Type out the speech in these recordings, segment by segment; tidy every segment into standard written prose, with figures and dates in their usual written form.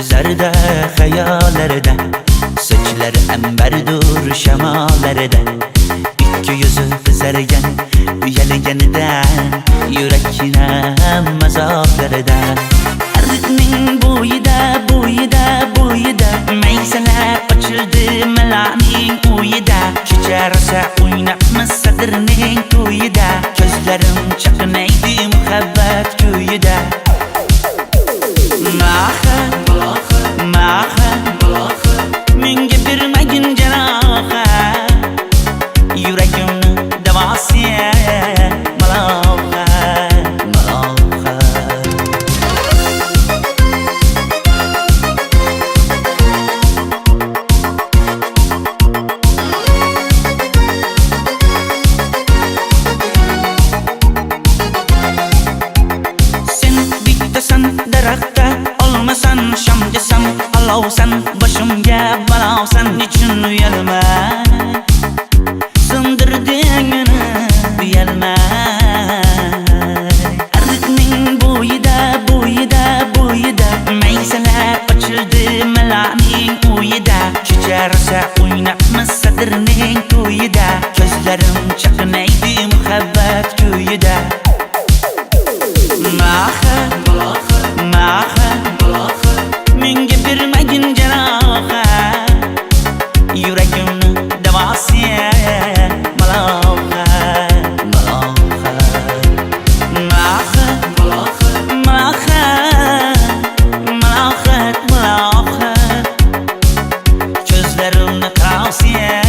Zerde hayallerden Saçları emberdur şemalardan İki yüzü kızargen Uyalgeniden Yürekine mazaflardan Erdinin buyida Meyseler açıldı melanin uyida Şecerse oynatmış sadırının tuyida Gözlerim çakınaydı muhabbet köyüde Menga bermagin janoha Yuragimni davasi maloha Sen bittasan darakta olmasan şamcasan alovsan başımga balovsan nechun uyalma sindirdingini uyalma Erdikning bo'yida Maysalar ochildi malaning uyida Shecharsa o'ynatmas sadrning to'yida Ko'zlarim chaqnaydi muhabbat kuyida Menga bermagin janoha Yuragimni davasi maloha Ko'zlarimni qarasiya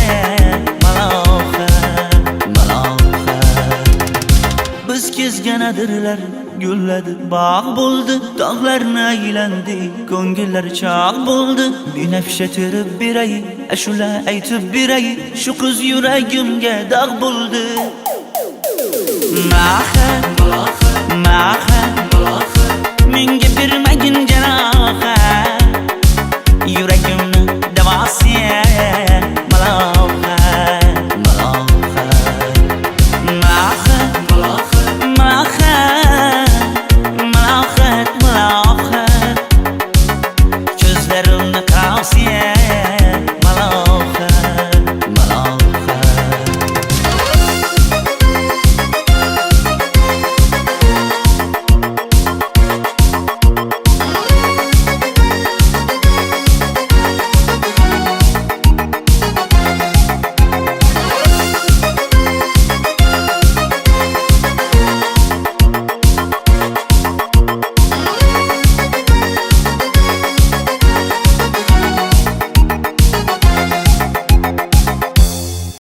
Biz kezganadirlar gulladi bog' bo'ldi tog'larni aylandi ko'ngillar chog' bo'ldi binafsha terib beray ashula aytib beray shu qiz yuragimga dog' bo'ldi maha